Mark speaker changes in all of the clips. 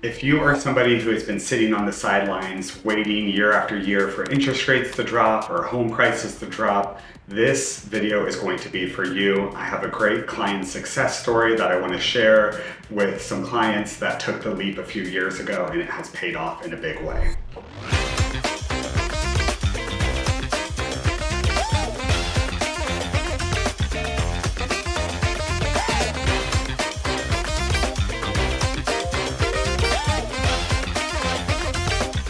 Speaker 1: If you are somebody who has been sitting on the sidelines waiting year after year for interest rates to drop or home prices to drop, this video is going to be for you. I have a great client success story that I want to share with some clients that took the leap a few years ago and it has paid off in a big way.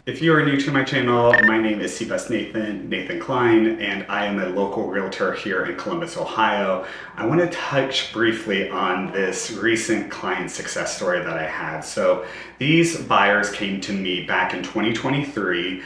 Speaker 1: If you are new to my channel, my name is Seabest Nathan Klein, and I am a local realtor here in Columbus, Ohio. I want to touch briefly on this recent client success story that I had. So these buyers came to me back in 2023.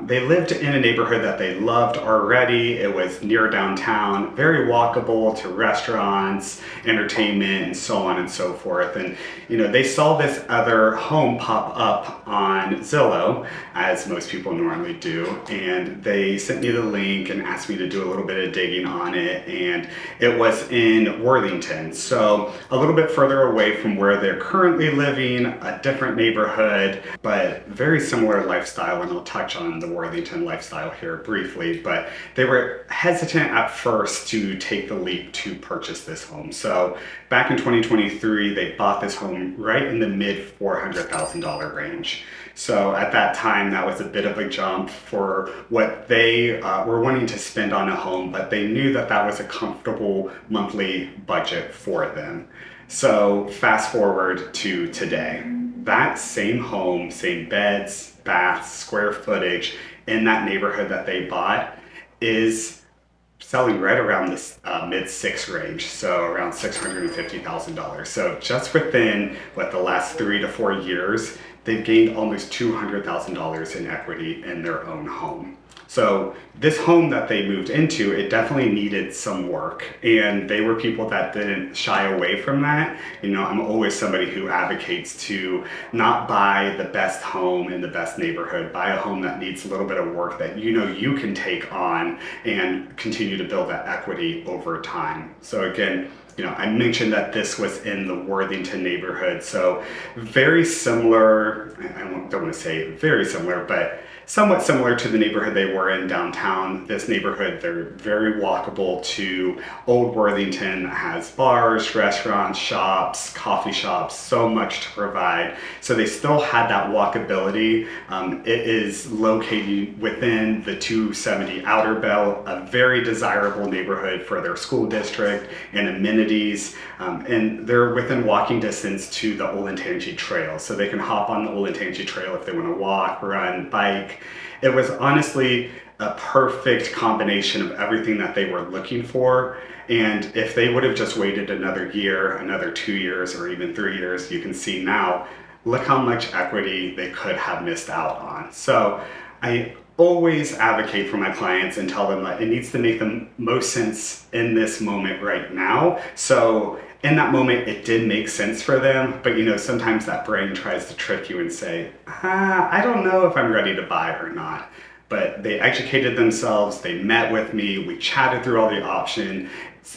Speaker 1: They lived in a neighborhood that they loved already. It was near downtown, very walkable to restaurants, entertainment, and so on and so forth. And they saw this other home pop up on Zillow, as most people normally do, and they sent me the link and asked me to do a little bit of digging on it, and it was in Worthington, so a little bit further away from where they're currently living, a different neighborhood, but very similar lifestyle, and I'll touch on the Worthington lifestyle here briefly, but they were hesitant at first to take the leap to purchase this home. So back in 2023, they bought this home right in the mid $400,000 range. So at that time, that was a bit of a jump for what they were wanting to spend on a home, but they knew that that was a comfortable monthly budget for them. So fast forward to today, that same home, same beds, baths, square footage in that neighborhood that they bought is selling right around this mid six range, so around $650,000. So just within the last 3 to 4 years, they've gained almost $200,000 in equity in their own home. So this home that they moved into, it definitely needed some work, and they were people that didn't shy away from that. I'm always somebody who advocates to not buy the best home in the best neighborhood, buy a home that needs a little bit of work that you can take on and continue to build that equity over time. So again, I mentioned that this was in the Worthington neighborhood, so very similar, don't want to say very similar, but somewhat similar to the neighborhood they were in downtown. This neighborhood, they're very walkable to Old Worthington, has bars, restaurants, shops, coffee shops, so much to provide. So they still had that walkability. It is located within the 270 Outer Belt, a very desirable neighborhood for their school district and amenities. And they're within walking distance to the Olentangy Trail. So they can hop on the Olentangy Trail if they want to walk, run, bike. It was honestly a perfect combination of everything that they were looking for. And if they would have just waited another year, another 2 years, or even 3 years, you can see now, look how much equity they could have missed out on. So I always advocate for my clients and tell them that it needs to make the most sense in this moment right now. So in that moment, it did make sense for them, but sometimes that brain tries to trick you and say, I don't know if I'm ready to buy or not. But they educated themselves, they met with me, we chatted through all the options,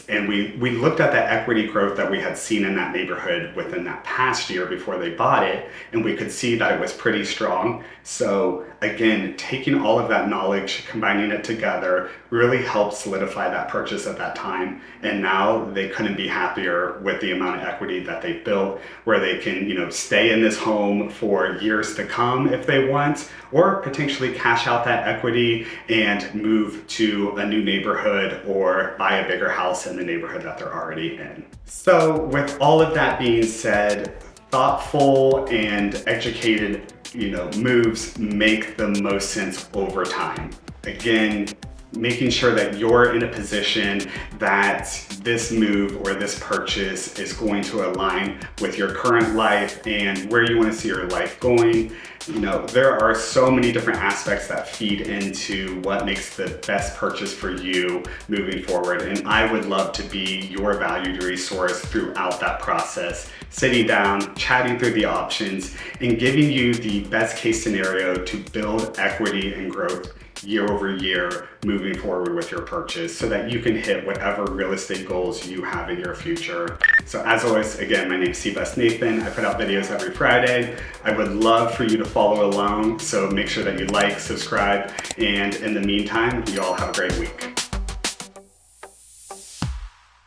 Speaker 1: and we looked at that equity growth that we had seen in that neighborhood within that past year before they bought it, and we could see that it was pretty strong. So again, taking all of that knowledge, combining it together, really helped solidify that purchase at that time. And now they couldn't be happier with the amount of equity that they built, where they can, stay in this home for years to come if they want, or potentially cash out that equity and move to a new neighborhood or buy a bigger house in the neighborhood that they're already in. So with all of that being said, thoughtful and educated moves make the most sense over time. Again, making sure that you're in a position that this move or this purchase is going to align with your current life and where you want to see your life going. There are so many different aspects that feed into what makes the best purchase for you moving forward. And I would love to be your valued resource throughout that process, sitting down, chatting through the options, and giving you the best case scenario to build equity and growth year over year moving forward with your purchase so that you can hit whatever real estate goals you have in your future. So as always, again, my name is Seabest Nathan. I put out videos every Friday. I would love for you to follow along, so make sure that you like, subscribe, and in the meantime, you all have a great week.